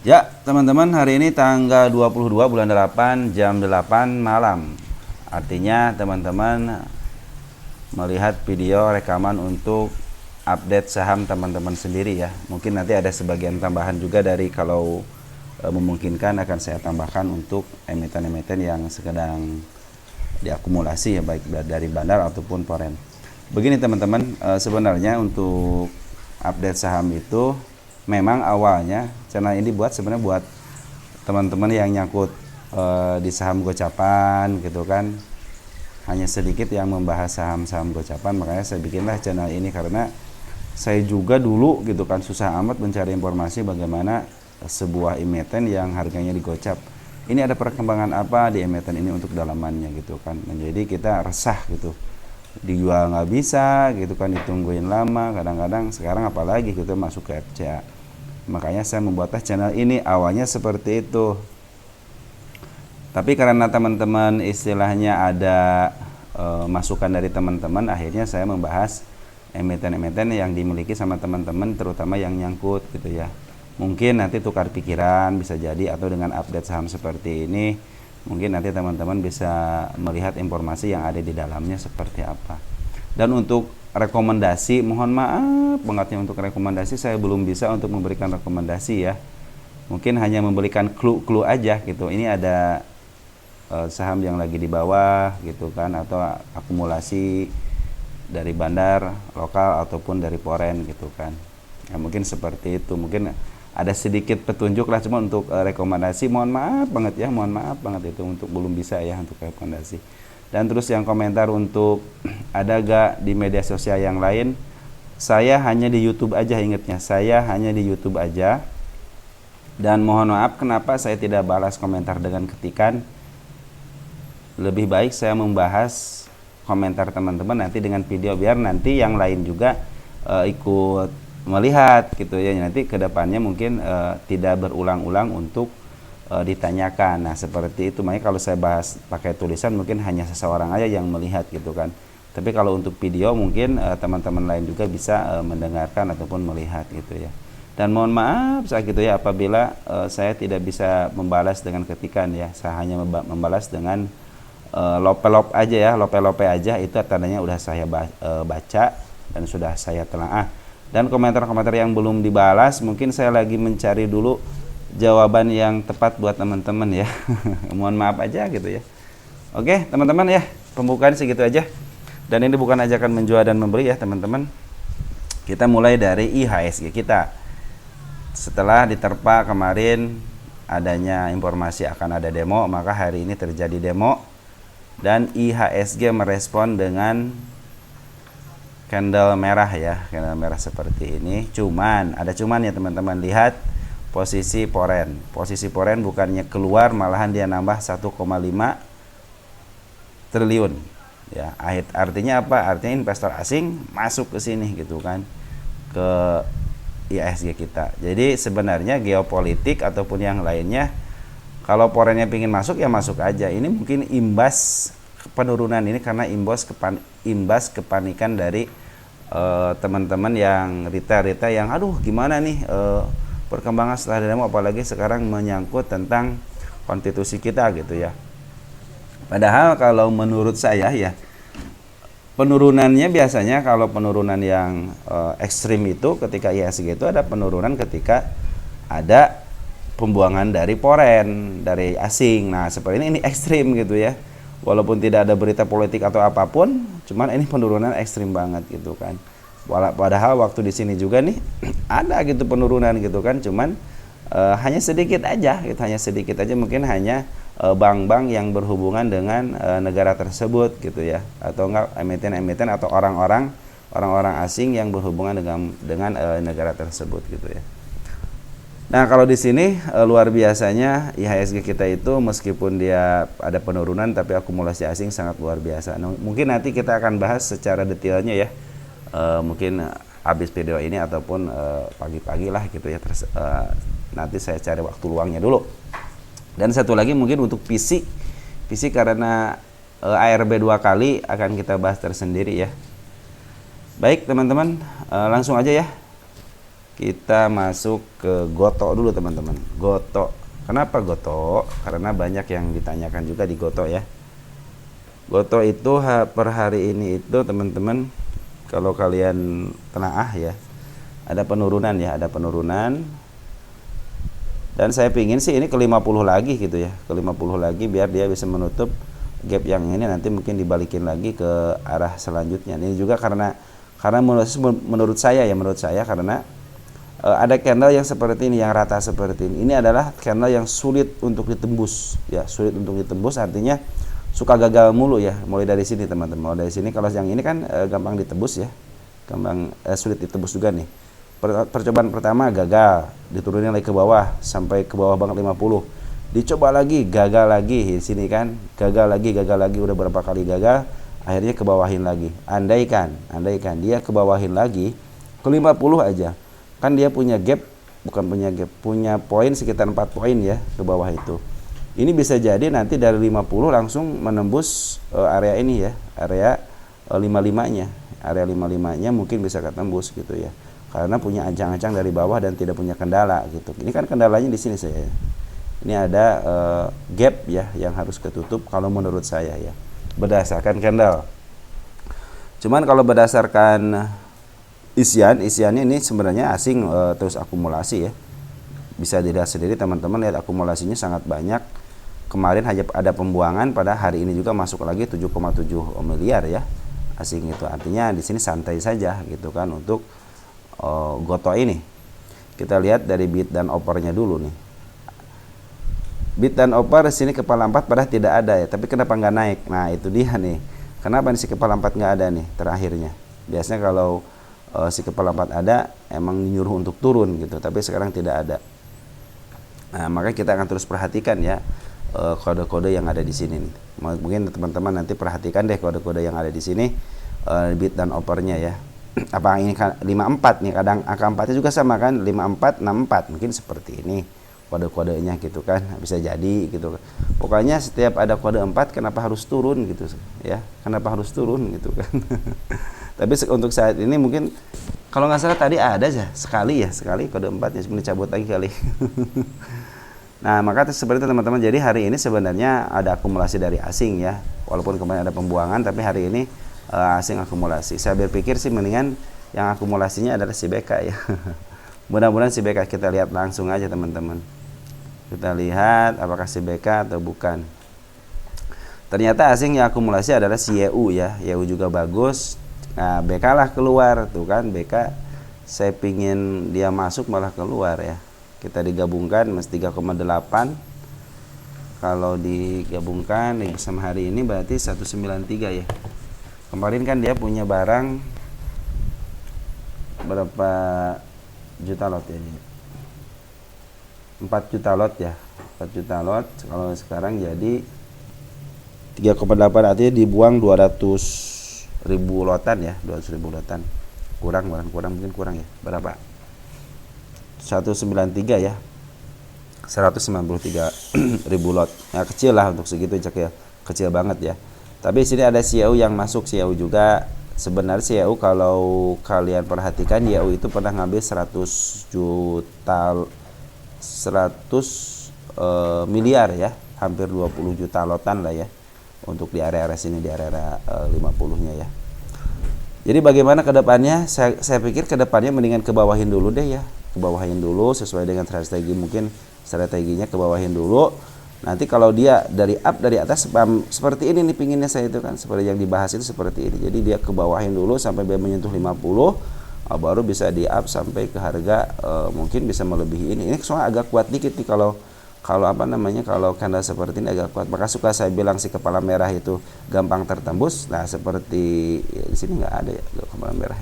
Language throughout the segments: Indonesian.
Ya, teman-teman, hari ini tanggal 22 bulan 8 jam 8 malam. Artinya teman-teman melihat video rekaman untuk update saham teman-teman sendiri ya. Mungkin nanti ada sebagian tambahan juga dari kalau memungkinkan akan saya tambahkan untuk emiten-emiten yang sedang diakumulasi ya, baik dari bandar ataupun foreign. Begini teman-teman, sebenarnya untuk update saham itu memang awalnya channel ini sebenarnya buat teman-teman yang nyangkut di saham gocapan gitu kan, hanya sedikit yang membahas saham-saham gocapan. Makanya saya bikinlah channel ini, karena saya juga dulu gitu kan susah amat mencari informasi bagaimana sebuah emiten yang harganya digocap ini ada perkembangan apa di emiten ini untuk dalamannya gitu kan. Menjadi kita resah gitu, dijual nggak bisa gitu kan, ditungguin lama kadang-kadang. Sekarang apalagi gitu masuk ke FCA. Makanya saya membuatlah channel ini, awalnya seperti itu. Tapi karena teman-teman istilahnya ada masukan dari teman-teman, akhirnya saya membahas emiten-emiten yang dimiliki sama teman-teman, terutama yang nyangkut gitu ya. Mungkin nanti tukar pikiran bisa jadi, atau dengan update saham seperti ini mungkin nanti teman-teman bisa melihat informasi yang ada di dalamnya seperti apa. Dan untuk rekomendasi, mohon maaf bangetnya untuk rekomendasi saya belum bisa untuk memberikan rekomendasi ya. Mungkin hanya memberikan clue-clue aja gitu. Ini ada saham yang lagi di bawah gitu kan, atau akumulasi dari bandar lokal ataupun dari foreign gitu kan. Ya, mungkin seperti itu. Mungkin ada sedikit petunjuk lah, cuma untuk rekomendasi mohon maaf banget ya, mohon maaf banget itu untuk belum bisa ya untuk rekomendasi. Dan terus yang komentar untuk ada gak di media sosial yang lain, saya hanya di YouTube aja, ingatnya saya hanya di YouTube aja. Dan mohon maaf kenapa saya tidak balas komentar dengan ketikan. Lebih baik saya membahas komentar teman-teman nanti dengan video, biar nanti yang lain juga ikut melihat gitu ya. Nanti kedepannya mungkin tidak berulang-ulang untuk ditanyakan. Nah seperti itu. Makanya kalau saya bahas pakai tulisan mungkin hanya seseorang aja yang melihat gitu kan. Tapi kalau untuk video mungkin teman-teman lain juga bisa mendengarkan ataupun melihat gitu ya. Dan mohon maaf saat gitu ya apabila saya tidak bisa membalas dengan ketikan ya. Saya hanya membalas dengan lope-lope aja ya, lope-lope aja. Itu tandanya udah saya baca dan sudah saya telaah. Dan komentar-komentar yang belum dibalas mungkin saya lagi mencari dulu jawaban yang tepat buat teman-teman ya. Mohon maaf aja gitu ya. Oke teman-teman ya, pembukaan segitu aja. Dan ini bukan ajakan menjual dan membeli ya teman-teman. Kita mulai dari IHSG kita. Setelah diterpa kemarin adanya informasi akan ada demo, maka hari ini terjadi demo. Dan IHSG merespon dengan candle merah ya, candle merah seperti ini. Cuman ada cuman ya teman-teman, lihat posisi foreign. Posisi foreign bukannya keluar, malahan dia nambah 1,5 triliun. Ya, artinya apa? Artinya investor asing masuk ke sini gitu kan, ke IHSG kita. Jadi sebenarnya geopolitik ataupun yang lainnya, kalau foreignnya pingin masuk ya masuk aja. Ini mungkin imbas penurunan ini karena imbas kepanikan dari teman-teman yang retail yang aduh gimana nih perkembangan setelah demo, apalagi sekarang menyangkut tentang konstitusi kita gitu ya. Padahal kalau menurut saya ya, penurunannya biasanya kalau penurunan yang ekstrim itu ketika IHSG itu ada penurunan ketika ada pembuangan dari foreign, dari asing. Nah seperti ini ekstrim gitu ya. Walaupun tidak ada berita politik atau apapun, cuman ini penurunan ekstrim banget gitu kan. Padahal waktu di sini juga nih ada gitu penurunan gitu kan, cuman hanya sedikit aja gitu, hanya sedikit aja, mungkin hanya bank-bank yang berhubungan dengan negara tersebut gitu ya, atau enggak emiten-emiten atau orang-orang asing yang berhubungan dengan negara tersebut gitu ya. Nah kalau di sini luar biasanya IHSG kita itu meskipun dia ada penurunan tapi akumulasi asing sangat luar biasa. Nah, mungkin nanti kita akan bahas secara detailnya ya. Mungkin habis video ini ataupun pagi-pagi lah gitu ya. Nanti saya cari waktu luangnya dulu. Dan satu lagi mungkin untuk PC karena ARB 2 kali akan kita bahas tersendiri ya. Baik teman-teman, langsung aja ya. Kita masuk ke Goto dulu teman-teman. Goto. Kenapa Goto? Karena banyak yang ditanyakan juga di Goto ya. Goto itu per hari ini itu teman-teman, kalau kalian tenaah ya, ada penurunan ya, ada penurunan. Dan saya pingin sih ini ke 50 lagi gitu ya, ke 50 lagi biar dia bisa menutup gap yang ini, nanti mungkin dibalikin lagi ke arah selanjutnya. Ini juga karena menurut saya karena ada candle yang seperti ini, yang rata seperti ini. Ini adalah candle yang sulit untuk ditembus ya, sulit untuk ditembus artinya suka gagal mulu ya. Mulai dari sini teman-teman, mulai dari sini. Kalau yang ini kan gampang ditembus ya, gampang sulit ditembus juga nih. Percobaan pertama gagal, diturunin lagi ke bawah sampai ke bawah banget 50. Dicoba lagi, gagal lagi di sini kan, gagal lagi, udah berapa kali gagal, akhirnya ke bawahin lagi. Andaikan dia ke bawahin lagi ke 50 aja. Kan dia punya gap, punya poin sekitar 4 poin ya ke bawah itu. Ini bisa jadi nanti dari 50 langsung menembus area ini ya, area 55-nya. Area 55-nya mungkin bisa ketembus gitu ya. Karena punya ancang-ancang dari bawah dan tidak punya kendala gitu. Ini kan kendalanya di sini saya. Ini ada gap ya yang harus ketutup kalau menurut saya ya. Berdasarkan candle. Cuman kalau berdasarkan isiannya ini sebenarnya asing terus akumulasi ya. Bisa dilihat sendiri teman-teman, lihat akumulasinya sangat banyak. Kemarin hanya ada pembuangan, pada hari ini juga masuk lagi 7,7 miliar ya. Asing itu artinya di sini santai saja gitu kan untuk Goto ini. Kita lihat dari bid dan opernya dulu nih. Bid dan oper sini kepala 4 padahal tidak ada ya, tapi kenapa nggak naik? Nah itu dia nih, kenapa nih si kepala 4 nggak ada nih terakhirnya. Biasanya kalau si kepala 4 ada emang nyuruh untuk turun gitu, tapi sekarang tidak ada. Nah maka kita akan terus perhatikan ya kode-kode yang ada di sini nih. Mungkin teman-teman nanti perhatikan deh kode-kode yang ada di sini, bid dan opernya ya. Apa ini 54 nih, kadang angka 4-nya juga sama kan, 54 64, mungkin seperti ini kode-kodenya gitu kan, bisa jadi gitu kan. Pokoknya setiap ada kode 4 kenapa harus turun gitu ya, kenapa harus turun gitu kan. Tapi untuk saat ini mungkin kalau nggak salah tadi ada aja sekali kode 4 ya, sebelum dicabut lagi kali. Nah maka seperti itu teman-teman, jadi hari ini sebenarnya ada akumulasi dari asing ya, walaupun kemarin ada pembuangan, tapi hari ini asing akumulasi. Saya berpikir sih mendingan yang akumulasinya adalah si BK ya. Mudah-mudahan si BK, kita lihat langsung aja teman-teman. Kita lihat apakah si BK atau bukan. Ternyata asing yang akumulasi adalah si YU ya. YU juga bagus. Nah BK lah keluar tuh kan, BK saya pingin dia masuk malah keluar ya. Kita digabungkan mas 3,8. Kalau digabungkan sama hari ini berarti 193 ya. Kemarin kan dia punya barang berapa juta lot ya, 4 juta lot ya, 4 juta lot. Kalau sekarang jadi 3,8, artinya dibuang 200.000 lotan ya, 200.000 lotan. Kurang mungkin kurang ya, berapa? 193 ya, 193.000 lot. Ya kecil lah untuk segitu cek ya, kecil banget ya. Tapi di sini ada CIU yang masuk, CIU juga. Sebenarnya CIU kalau kalian perhatikan, CIU itu pernah ngambil 100 miliar ya, hampir 20 juta lotan lah ya, untuk di area-area sini, di area 50-nya ya. Jadi bagaimana ke depannya? Saya pikir ke depannya mendingan ke bawahin dulu deh ya, ke bawahin dulu sesuai dengan strategi, mungkin strateginya ke bawahin dulu. Nanti kalau dia dari atas seperti ini nih pinginnya saya itu kan, seperti yang dibahas itu seperti ini. Jadi dia ke bawahin dulu sampai dia menyentuh 50, baru bisa di up sampai ke harga mungkin bisa melebihi ini. Ini soalnya agak kuat dikit nih kalau apa namanya, kalau candle seperti ini agak kuat. Maka suka saya bilang si kepala merah itu gampang tertembus. Nah seperti ya, di sini nggak ada ya kepala merah.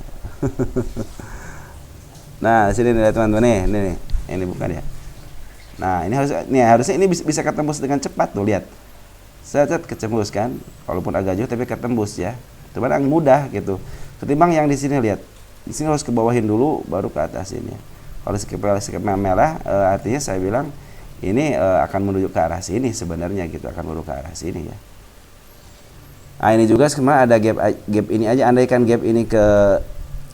Nah sini nih teman-teman nih, ini bukan ya. Nah ini harusnya ini bisa ketembus dengan cepat tuh, lihat. Saya ketembus kan, walaupun agak jauh tapi ketembus ya. Itu barang mudah gitu. Ketimbang yang di sini, lihat. Di sini harus ke bawahin dulu baru ke atas ini. Kalau skema merah artinya saya bilang ini akan menuju ke arah sini sebenarnya gitu, akan menuju ke arah sini ya. Nah ini juga sebenarnya ada gap ini aja, andaikan gap ini ke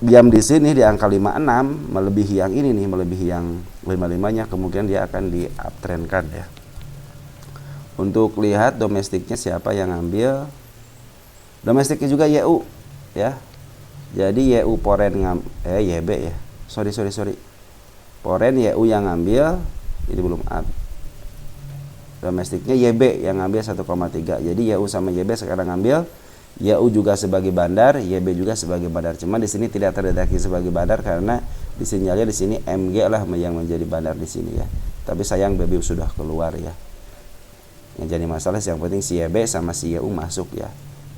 diam di sini di angka 56 melebihi yang ini nih, melebihi yang 55-nya, kemungkinan dia akan di uptrendkan ya. Untuk lihat domestiknya siapa yang ngambil, domestiknya juga YU ya. Jadi YU Poren YB ya. Sorry. Poren YU yang ngambil, ini belum up. Domestiknya YB yang ngambil 1,3. Jadi YU sama YB sekarang ngambil. YU juga sebagai bandar, YB juga sebagai bandar. Cuma di sini tidak terdeteksi sebagai bandar karena disinyalir di sini MG lah yang menjadi bandar di sini ya. Tapi sayang BB sudah keluar ya. Yang jadi masalah yang penting si YB sama si YU masuk ya.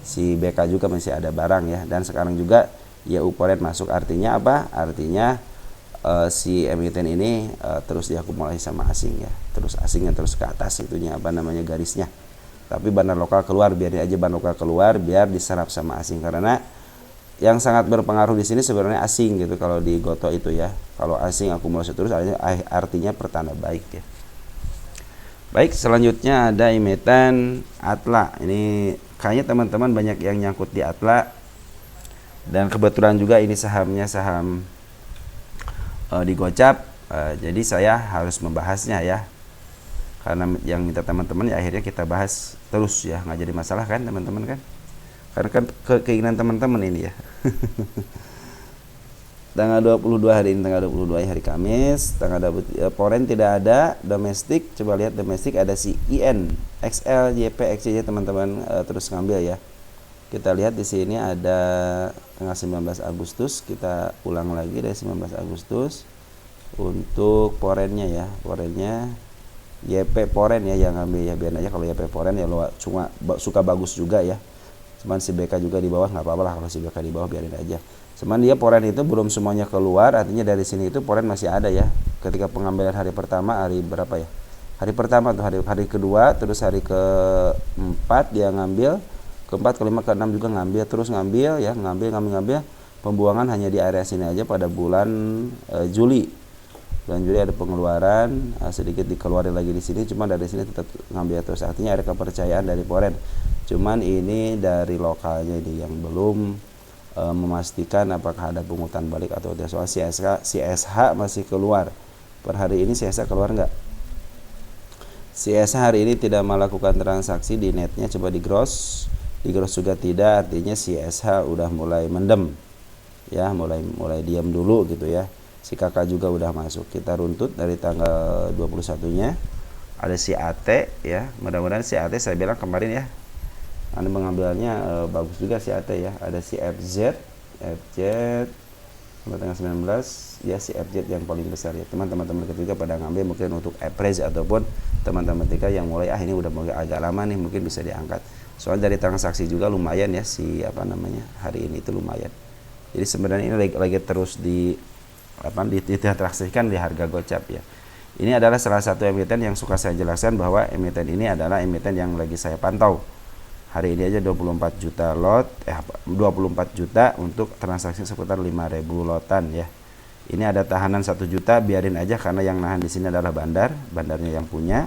Si BK juga masih ada barang ya. Dan sekarang juga YU Poren masuk, artinya apa? Artinya si emiten ini terus diakumulasi sama asing ya. Terus asingnya terus ke atas itunya apa namanya garisnya. Tapi bandar lokal keluar, biarin aja bandar lokal keluar biar diserap sama asing, karena yang sangat berpengaruh di sini sebenarnya asing gitu kalau di Goto itu ya. Kalau asing akumulasi terus artinya pertanda baik ya. Baik, selanjutnya ada emiten Atla. Ini kayaknya teman-teman banyak yang nyangkut di Atla, dan kebetulan juga ini sahamnya saham di Gocap. Jadi saya harus membahasnya ya, karena yang minta teman-teman ya akhirnya kita bahas terus ya, nggak jadi masalah kan teman-teman kan, karena kan keinginan teman-teman ini ya. Tanggal 22 hari ini, tanggal 22 hari Kamis, Poren tidak ada, domestik coba lihat domestik ada si IN, XL, YP, XY teman-teman terus ngambil ya. Kita lihat di sini ada tanggal 19 Agustus, kita ulang lagi dari 19 Agustus untuk Porennya ya, Porennya YP Poren ya yang ngambil ya, biar aja kalau YP Poren ya lo cuma suka bagus juga ya. Cuman si BK juga di bawah nggak apa-apa lah, kalau si BK di bawah biarin aja. Cuman dia Poren itu belum semuanya keluar, artinya dari sini itu Poren masih ada ya. Ketika pengambilan hari pertama, hari berapa ya? Hari pertama tuh, hari kedua, terus hari keempat dia ngambil, keempat, kelima, keenam juga ngambil, terus ngambil ya, ngambil. Pembuangan hanya di area sini aja pada bulan Juli. Bulan Juli ada pengeluaran, sedikit dikeluarin lagi di sini, cuman dari sini tetap ngambil terus. Artinya ada kepercayaan dari Poren. Cuman ini dari lokalnya ini yang belum memastikan apakah ada pungutan balik atau tidak. Soal CSH masih keluar. Per hari ini CSH keluar nggak? CSH hari ini tidak melakukan transaksi di netnya, coba di gross juga tidak, artinya CSH udah mulai mendem ya, mulai diam dulu gitu ya. Si kakak juga udah masuk. Kita runtut dari tanggal 21-nya. Ada si AT ya. Mudah-mudahan si AT saya bilang kemarin ya, Anda mengambilnya bagus juga si AT ya. Ada si FZ sampai tanggal 19 ya, si FZ yang paling besar ya. Teman-teman ketiga pada ngambil mungkin untuk Epres ataupun teman-teman ketiga yang mulai ini udah mulai agak lama nih, mungkin bisa diangkat. Soalnya dari transaksi juga lumayan ya si hari ini itu lumayan. Jadi sebenarnya ini lagi terus ditransaksikan di harga Gocap ya. Ini adalah salah satu emiten yang suka saya jelaskan bahwa emiten ini adalah emiten yang lagi saya pantau. Hari ini aja 24 juta lot, 24 juta untuk transaksi seputar 5.000 lotan ya. Ini ada tahanan 1 juta, biarin aja karena yang nahan di sini adalah bandarnya yang punya.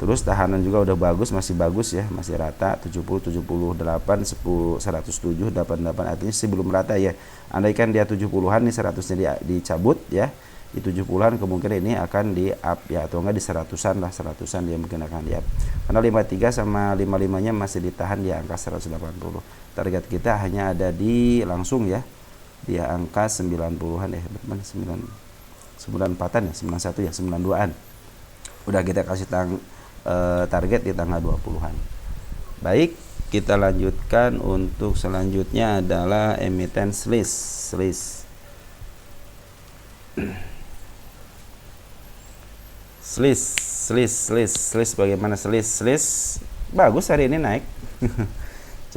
Terus tahanan juga udah bagus, masih bagus ya, masih rata 70, 78, 10, 107, 88, artinya sih belum rata ya. Andaikan dia 70-an nih 100-nya dicabut ya, di 70-an kemungkinan ini akan di up ya, atau enggak di 100-an lah, 100-an dia mungkin akan di up. Karena 53 sama 55-nya masih ditahan di angka 180. Target kita hanya ada di langsung ya, di angka 90-an ya, berapa 94-an ya, 91 ya, 92-an. Udah kita kasih target di tanggal 20-an. Baik, kita lanjutkan. Untuk selanjutnya adalah emiten SLIS. Bagaimana SLIS? Bagus hari ini naik.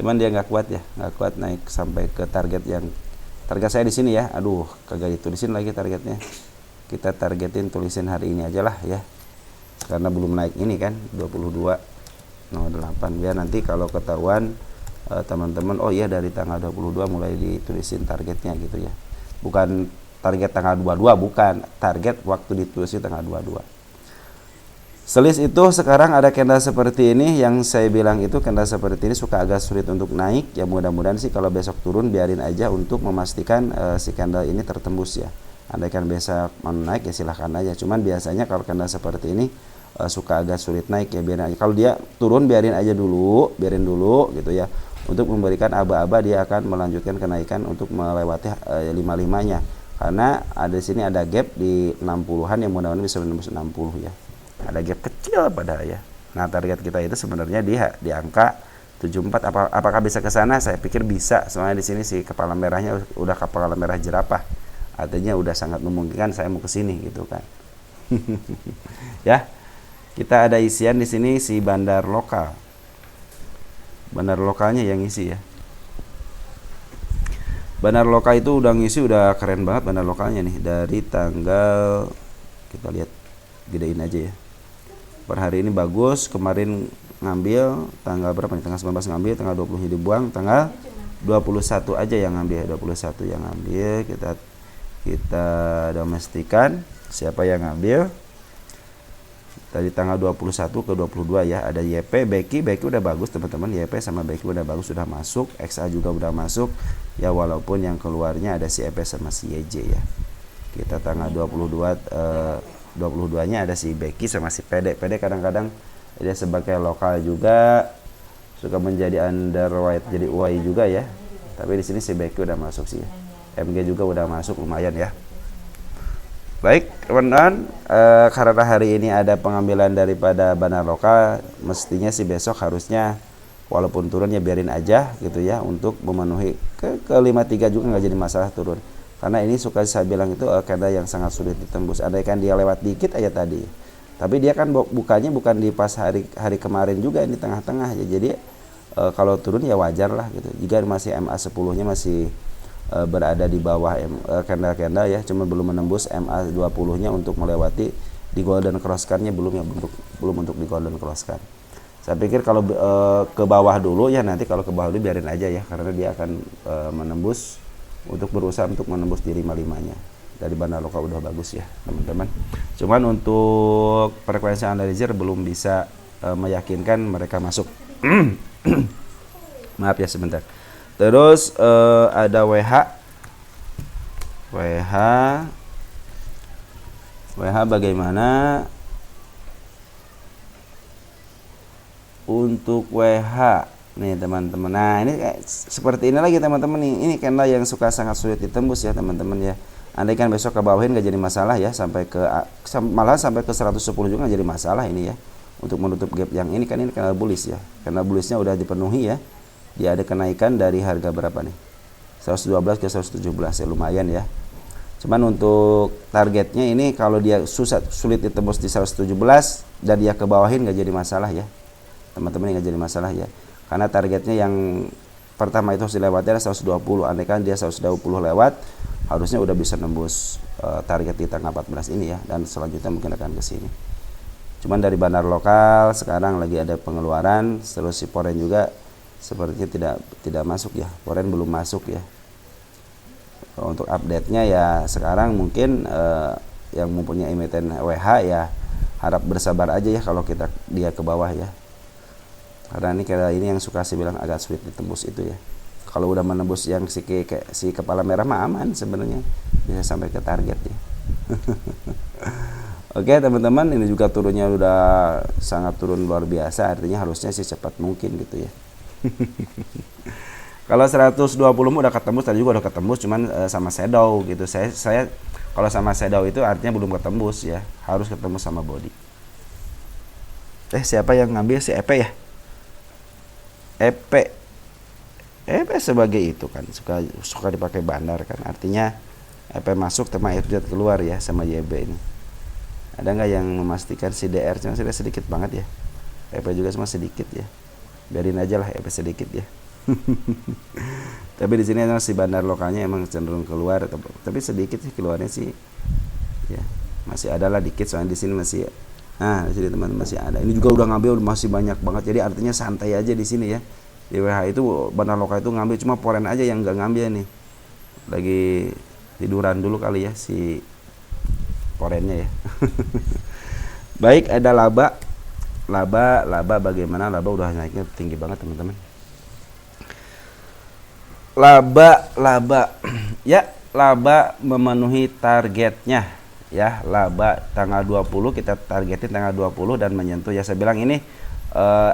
Cuman dia nggak kuat naik sampai ke target saya di sini ya. Aduh, kagak ditulisin lagi targetnya. Kita targetin, tulisin hari ini aja lah ya. Karena belum naik ini kan 22.08, biar nanti kalau ketahuan teman-teman oh iya dari tanggal 22 mulai ditulisin targetnya gitu ya, bukan target tanggal 22, bukan target waktu ditulisin tanggal 22. Selis itu sekarang ada candle seperti ini, yang saya bilang itu candle seperti ini suka agak sulit untuk naik. Ya mudah-mudahan sih kalau besok turun biarin aja untuk memastikan si candle ini tertembus ya. Andaikan besok mau naik ya silahkan aja. Cuman biasanya kalau candle seperti ini suka agak sulit naik ya, biarin aja. Kalau dia turun biarin aja dulu, biarin dulu gitu ya. Untuk memberikan aba-aba dia akan melanjutkan kenaikan untuk melewati 55-nya. Karena ada di sini ada gap di 60-an yang mudah-mudahan bisa menembus 60 ya. Ada gap kecil pada ya. Nah, target kita itu sebenarnya di angka 74. Apakah bisa ke sana? Saya pikir bisa. Soalnya di sini si kepala merahnya udah kepala merah jerapah. Artinya udah sangat memungkinkan saya mau ke sini gitu kan. Ya. Kita ada isian di sini si bandar lokal. Bandar lokalnya yang isi ya. Bandar lokal itu udah ngisi, udah keren banget bandar lokalnya nih. Dari tanggal, kita lihat gedein aja ya. Per hari ini bagus, kemarin ngambil tanggal berapa nih? Tanggal 19 ngambil, tanggal 20 dibuang, tanggal 21 aja yang ngambil, 21 yang ngambil. Kita domestikan siapa yang ngambil. Tadi tanggal 21 ke 22 ya, ada YP, Becky udah bagus teman-teman. YP sama Becky udah bagus, sudah masuk. XA juga udah masuk. Ya walaupun yang keluarnya ada si EP sama si YJ ya. Kita tanggal 22-nya ada si Becky sama si PD. PD kadang-kadang dia sebagai lokal juga suka menjadi underweight, jadi UAI juga ya. Tapi di sini si Becky udah masuk sih. MG juga udah masuk lumayan ya. Baik teman-teman, karena hari ini ada pengambilan daripada bandar lokal, mestinya sih besok harusnya walaupun turun ya biarin aja gitu ya, untuk memenuhi ke 53 juga nggak jadi masalah turun. Karena ini suka saya bilang itu candle yang sangat sulit ditembus. Andaikan dia lewat dikit aja tadi, tapi dia kan bukanya bukan di pas hari kemarin juga, ini tengah-tengah ya. Jadi kalau turun ya wajar lah gitu. Jika masih MA 10-nya masih berada di bawah candle ya, cuma belum menembus MA 20-nya untuk melewati di golden cross car-nya, belum ya, belum untuk di golden cross car. Saya pikir kalau ke bawah dulu ya, nanti kalau ke bawah dulu biarin aja ya, karena dia akan menembus, untuk berusaha untuk menembus di 55-nya. Dari bandar lokal udah bagus ya teman-teman. Cuman untuk frekuensi analyzer belum bisa meyakinkan mereka masuk. Maaf ya sebentar. Terus ada WH bagaimana untuk WH nih teman-teman. Nah ini kayak seperti ini lagi teman-teman nih. Ini candle yang suka sangat sulit ditembus ya teman-teman ya. Andaikan besok ke bawahin gak jadi masalah ya, malah sampai ke 110 juga gak jadi masalah ini ya, untuk menutup gap yang ini. Kan ini candle bullish ya, candle bullishnya udah dipenuhi ya. Dia ada kenaikan dari harga berapa nih, 112 ke 117 ya, lumayan ya. Cuman untuk targetnya ini kalau dia sulit ditembus di 117 dan dia ke bawahin gak jadi masalah ya teman-teman, nggak jadi masalah ya. Karena targetnya yang pertama itu harus dilewati adalah 120. Andaikan dia 120 lewat, harusnya udah bisa nembus target di tanggal 14 ini ya, dan selanjutnya mungkin akan ke sini. Cuman dari bandar lokal sekarang lagi ada pengeluaran, terus si Foreign juga sepertinya tidak masuk ya. Foreign belum masuk ya. Untuk update-nya ya sekarang mungkin yang mempunyai emiten WH ya harap bersabar aja ya kalau dia ke bawah ya. Karena ini yang suka saya bilang agak sulit ditembus itu ya. Kalau udah menembus yang si kepala merah mah aman sebenarnya, bisa sampai ke target ya. Oke teman-teman, ini juga turunnya udah sangat turun luar biasa, artinya harusnya sih cepat mungkin gitu ya. Kalau 120 udah ketembus, tadi juga udah ketembus, cuman sama shadow gitu. Saya kalau sama shadow itu artinya belum ketembus ya, harus ketemu sama body. Siapa yang ngambil si EP ya? EP sebagai itu kan suka dipakai bandar kan, artinya EP masuk tema FZ keluar ya sama YB ini. Ada nggak yang memastikan si DR? Cuma sudah sedikit banget ya, EP juga cuma sedikit ya, biarin aja lah EP sedikit ya. Tapi di sini si bandar lokalnya emang cenderung keluar, tapi sedikit sih keluarnya sih ya, masih ada lah dikit, soalnya di sini masih. Nah, di sini teman-teman masih ada. Ini juga udah ngambil masih banyak banget. Jadi artinya santai aja di sini ya. Di WH itu bandar lokal itu ngambil, cuma Foreign aja yang nggak ngambil nih. Lagi tiduran dulu kali ya si Foreignnya ya. Baik, ada laba laba bagaimana? Laba udah naiknya tinggi banget teman-teman. Laba ya, laba memenuhi targetnya ya. Laba tanggal 20 kita targetin tanggal 20 dan menyentuh ya. Saya bilang ini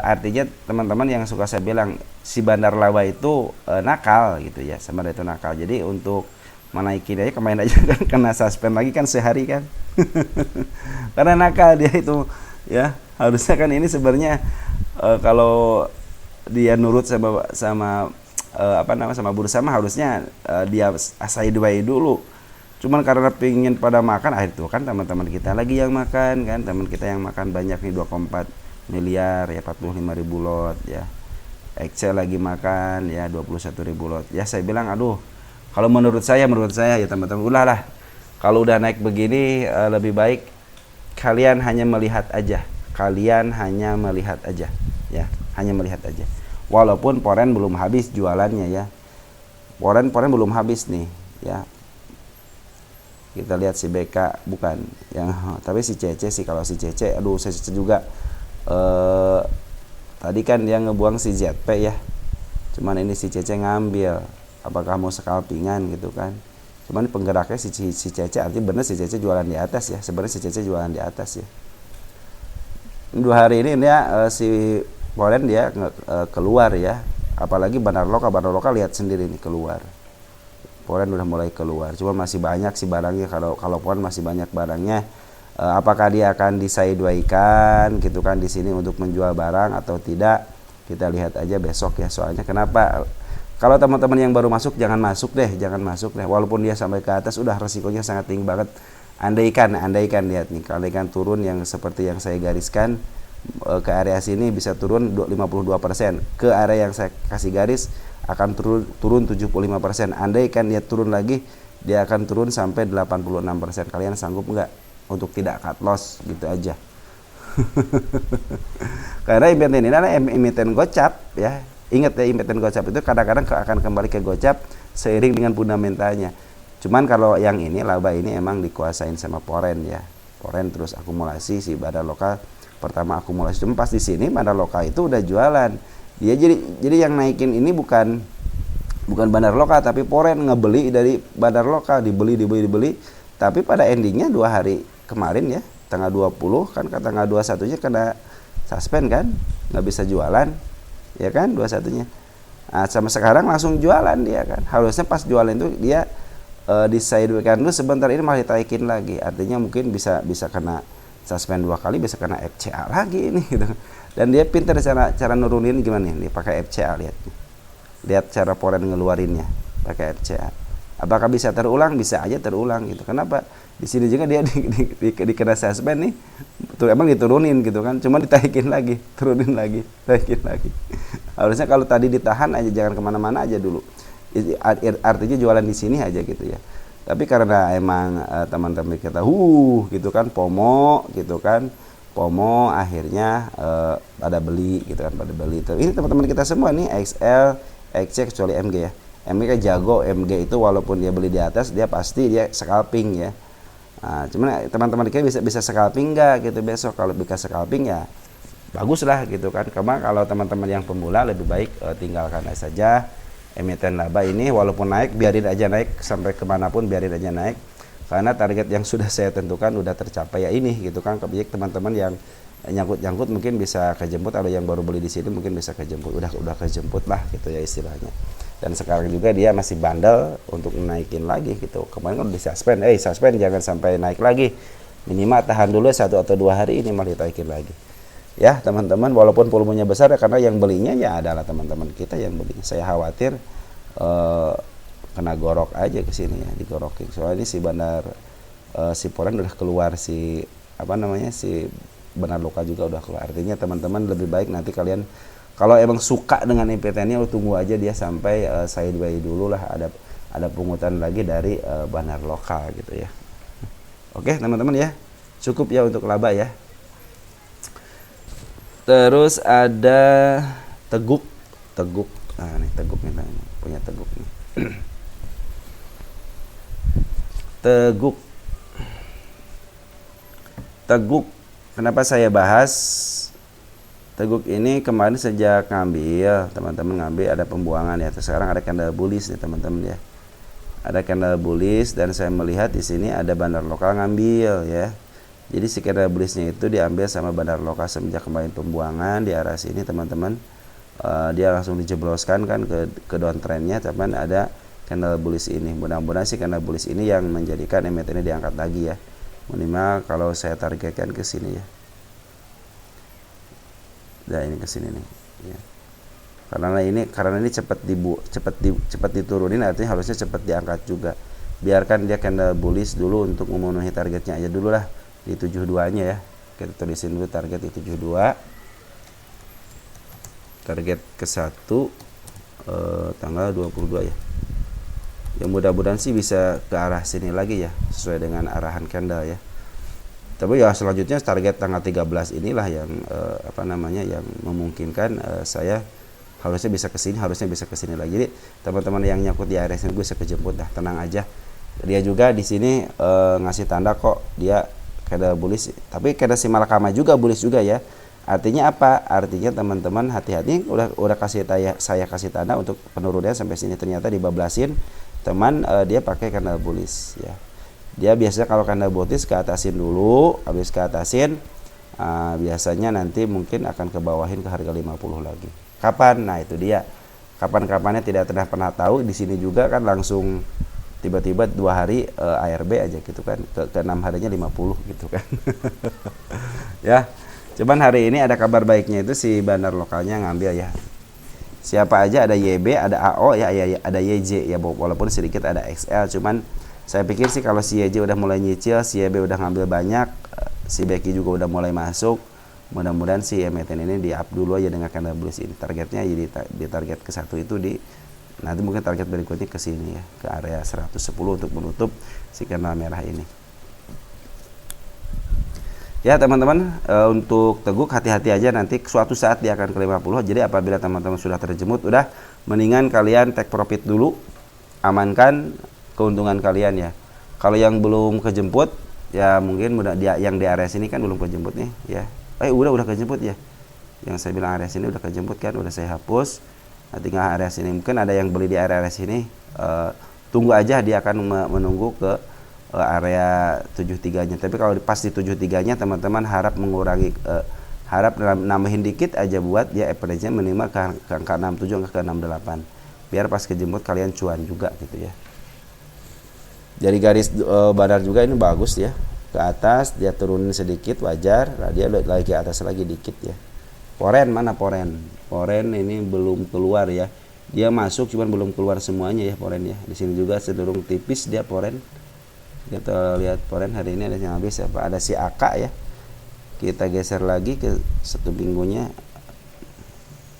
artinya teman-teman yang suka saya bilang si bandar laba itu nakal gitu ya. Sebenarnya itu nakal. Jadi untuk menaikin aja kemarin aja kan kena suspend lagi kan sehari kan. Karena nakal dia itu ya. Harusnya kan ini sebenarnya kalau dia nurut sama sama bursa mah harusnya dia sideways dulu. Cuman karena pingin pada makan, itu kan teman-teman kita lagi yang makan kan, teman kita yang makan banyak nih 2,4 miliar ya, 45.000 lot ya. Excel lagi makan ya 21.000 lot. Ya saya bilang aduh, kalau menurut saya ya teman-teman, udahlah. Kalau udah naik begini lebih baik kalian hanya melihat aja. Kalian hanya melihat aja ya, hanya melihat aja. Walaupun Poren belum habis jualannya ya. Poren belum habis nih ya. Kita lihat si BK bukan yang, tapi si CC sih. Kalau si CC aduh saya juga tadi kan dia ngebuang si ZP ya. Cuman ini si CC ngambil. Apakah mau scalpingan gitu kan. Cuman penggeraknya si CC, artinya bener si CC jualan di atas ya. Sebenarnya si CC jualan di atas ya. 2 hari ini dia si Poren dia keluar ya, apalagi bandar lokal lihat sendiri nih keluar. Poren udah mulai keluar, cuma masih banyak sih barangnya. Kalau Poren masih banyak barangnya. Apakah dia akan disidewaykan gitu kan di sini untuk menjual barang atau tidak? Kita lihat aja besok ya. Soalnya kenapa? Kalau teman-teman yang baru masuk jangan masuk deh. Walaupun dia sampai ke atas udah resikonya sangat tinggi banget. Andaikan lihat nih, andaikan turun yang seperti yang saya gariskan. Ke area sini bisa turun 52%, ke area yang saya kasih garis akan turun 75%. Andaikan dia turun lagi, dia akan turun sampai 86%. Kalian sanggup nggak untuk tidak cut loss gitu aja? Karena emiten ini adalah emiten gocap ya. Ingat ya, emiten gocap itu kadang-kadang akan kembali ke gocap seiring dengan fundamentalnya. Cuman kalau yang ini laba ini emang dikuasain sama Poren ya. Poren terus akumulasi si bandar lokal. Pertama akumulasi, cuma pas di sini bandar lokal itu udah jualan. Dia jadi yang naikin ini bukan bandar lokal, tapi Poren ngebeli dari bandar lokal, dibeli. Tapi pada endingnya 2 hari kemarin ya, tanggal 20 kan, tanggal 21-nya kena suspend kan, nggak bisa jualan, ya kan 21-nya. Nah, sama sekarang langsung jualan dia kan. Harusnya pas jualan itu dia disidewaykan dulu sebentar, ini malah ditaikin lagi. Artinya mungkin bisa kena suspend 2 kali, bisa kena FCA lagi ini gitu. Dan dia pintar cara nurunin gimana nih? Dia pakai FCA, lihat cara Poren ngeluarinnya pakai FCA. Apakah bisa terulang? Bisa aja terulang gitu. Kenapa? Di sini juga dia dikena suspend nih. Emang diturunin gitu kan. Cuma ditaikin lagi, turunin lagi, taikin lagi. Harusnya kalau tadi ditahan aja, jangan kemana-mana aja dulu. Artinya jualan di sini aja gitu ya. Tapi karena emang teman-teman kita gitu kan, FOMO akhirnya pada beli gitu kan, Ini teman-teman kita semua nih XL, XC kecuali MG ya. MG kan jago, MG itu walaupun dia beli di atas, dia pasti dia scalping ya. Nah, cuman teman-teman kita bisa scalping enggak gitu besok? Kalau bisa scalping ya bagus lah gitu kan. Kalau teman-teman yang pemula lebih baik tinggalkan saja emiten laba ini. Walaupun naik, biarin aja naik sampai kemanapun, biarin aja naik, karena target yang sudah saya tentukan udah tercapai ya ini gitu kan. Kebiasaan teman-teman yang nyangkut mungkin bisa kejemput, atau yang baru beli di sini mungkin bisa kejemput, udah kejemput lah gitu ya istilahnya. Dan sekarang juga dia masih bandel untuk naikin lagi gitu. Kemarin kan udah suspend jangan sampai naik lagi, minimal tahan dulu 1 atau 2 hari, ini malah ditaikin lagi ya teman-teman. Walaupun volumenya besar ya, karena yang belinya ya adalah teman-teman kita yang beli. Saya khawatir kena gorok aja ke sini ya, digorokin. Soalnya si bandar si Poren udah keluar, si bandar lokal juga udah keluar. Artinya teman-teman lebih baik nanti kalian kalau emang suka dengan emitennya, lu tunggu aja dia sampai sideways dulu lah, ada pungutan lagi dari bandar lokal gitu ya. Oke teman-teman ya, cukup ya untuk laba ya. Terus ada teguk. Nah, nih teguk nih, punya teguk nih. Teguk. Kenapa saya bahas? Teguk ini kemarin sejak ngambil, teman-teman ngambil ada pembuangan ya. Terus sekarang ada candle bullish nih teman-teman ya. Ada candle bullish dan saya melihat di sini ada bandar lokal ngambil ya. Jadi si candle bullishnya itu diambil sama bandar lokal semenjak kemarin pembuangan di arah sini teman-teman. Dia langsung dijebloskan kan ke downtrendnya, teman ada candle bullish ini. Mudah-mudahan si candle bullish ini yang menjadikan emiten ini diangkat lagi ya. Minimal kalau saya targetkan ke sini ya. Nah ini ke sini nih ya. Karena ini cepat diturunin, artinya harusnya cepat diangkat juga. Biarkan dia candle bullish dulu untuk memenuhi targetnya aja dulu lah di 72-nya ya. Kita tulisin dulu target di 72. Target ke 1 tanggal 22 ya. Ya mudah-mudahan sih bisa ke arah sini lagi ya, sesuai dengan arahan candle ya. Tapi ya selanjutnya target tanggal 13 inilah yang yang memungkinkan saya harusnya bisa ke sini, lagi. Jadi teman-teman yang nyangkut di area sini gue bisa kejemput dah, tenang aja. Dia juga di sini ngasih tanda kok dia candle bullish, tapi candle Simalakama juga bullish juga ya. Artinya apa? Artinya teman-teman hati-hati, udah saya kasih tanda untuk penurunannya sampai sini, ternyata dibablasin teman, dia pakai candle bullish ya. Dia biasanya kalau candle bullish ke atasin dulu, habis ke atasin biasanya nanti mungkin akan ke bawahin ke harga 50 lagi. Kapan? Nah itu dia. Kapan-kapannya tidak pernah tahu. Di sini juga kan langsung tiba-tiba 2 hari ARB aja gitu kan. Ke 6 harinya 50 gitu kan. Ya. Cuman hari ini ada kabar baiknya, itu si bandar lokalnya ngambil ya. Siapa aja, ada YB, ada AO ya, ada YJ ya, walaupun sedikit ada XL. Cuman saya pikir sih kalau si YJ udah mulai nyicil, si YB udah ngambil banyak, si Becky juga udah mulai masuk. Mudah-mudahan si emiten ini di up dulu aja dengan candle bullish ini. Targetnya jadi di target ke 1 itu nanti mungkin target berikutnya ke sini ya, ke area 110 untuk menutup si candle merah ini. Ya teman-teman, untuk teguk hati-hati aja, nanti suatu saat dia akan ke 50. Jadi apabila teman-teman sudah terjemut, udah mendingan kalian take profit dulu, amankan keuntungan kalian ya. Kalau yang belum kejemput ya mungkin yang di area sini kan belum kejemput nih ya. Udah kejemput ya. Yang saya bilang area sini udah kejemput kan, udah saya hapus. Nah, tinggal area sini, mungkin ada yang beli di area sini. Tunggu aja, dia akan menunggu ke area 73-nya. Tapi kalau pas di 73-nya teman-teman harap mengurangi, harap nambahin dikit aja buat dia average-nya minimal ke angka 67 ke 68. Biar pas kejemput kalian cuan juga gitu ya. Dari garis bandar juga ini bagus ya. Ke atas dia turunin sedikit wajar, nah dia lagi atas lagi dikit ya. Poren mana poren? Poren ini belum keluar ya. Dia masuk cuman belum keluar semuanya ya poren ya. Di sini juga cenderung tipis dia poren. Kita lihat poren hari ini ada yang habis apa? Ada si AK ya. Kita geser lagi ke 1 minggunya.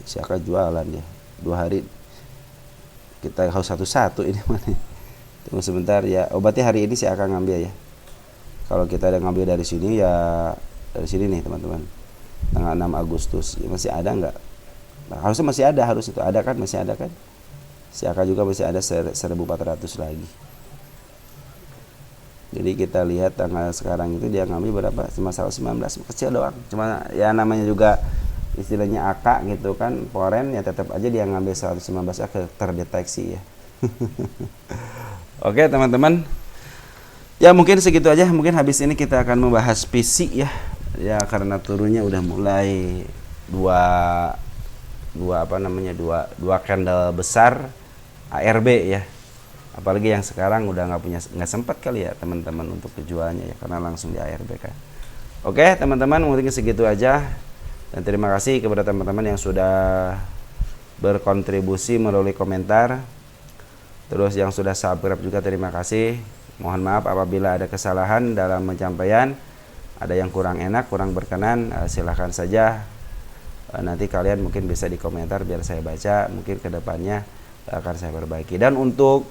Si AK jualan ya. 2 hari kita harus satu-satu ini mana. Tunggu sebentar ya. Berarti hari ini si AK ngambil ya. Kalau kita ada ngambil dari sini ya, dari sini nih teman-teman, tanggal 6 Agustus ya, masih ada nggak? Nah, harusnya masih ada, harus itu ada kan, masih ada kan? Si AK juga masih ada 1.400 lagi. Jadi kita lihat tanggal sekarang itu dia ngambil berapa? Cuma 119, kecil doang. Cuma ya namanya juga istilahnya AK gitu kan, poren ya, tetap aja dia ngambil 119 terdeteksi ya. Oke teman-teman. Ya mungkin segitu aja, mungkin habis ini kita akan membahas PC ya. Ya karena turunnya udah mulai dua candle besar ARB ya. Apalagi yang sekarang udah nggak sempat kali ya teman-teman untuk kejualnya ya, karena langsung di ARB kan. Oke teman-teman, mungkin segitu aja, dan terima kasih kepada teman-teman yang sudah berkontribusi melalui komentar. Terus yang sudah subscribe juga terima kasih. Mohon maaf apabila ada kesalahan dalam penyampaian, ada yang kurang enak, kurang berkenan, silahkan saja. Nanti kalian mungkin bisa di komentar biar saya baca, mungkin kedepannya akan saya perbaiki. Dan untuk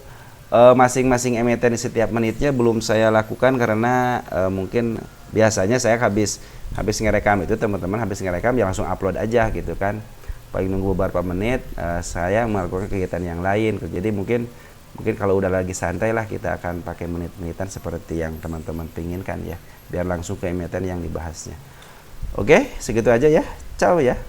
masing-masing emiten setiap menitnya belum saya lakukan karena mungkin biasanya saya habis ngerekam itu teman-teman, habis ngerekam ya langsung upload aja gitu kan. Paling nunggu beberapa menit saya melakukan kegiatan yang lain. Jadi mungkin kalau udah lagi santai lah kita akan pakai menit-menitan seperti yang teman-teman pinginkan ya, biar langsung ke emiten yang dibahasnya. Oke, segitu aja ya. Ciao ya.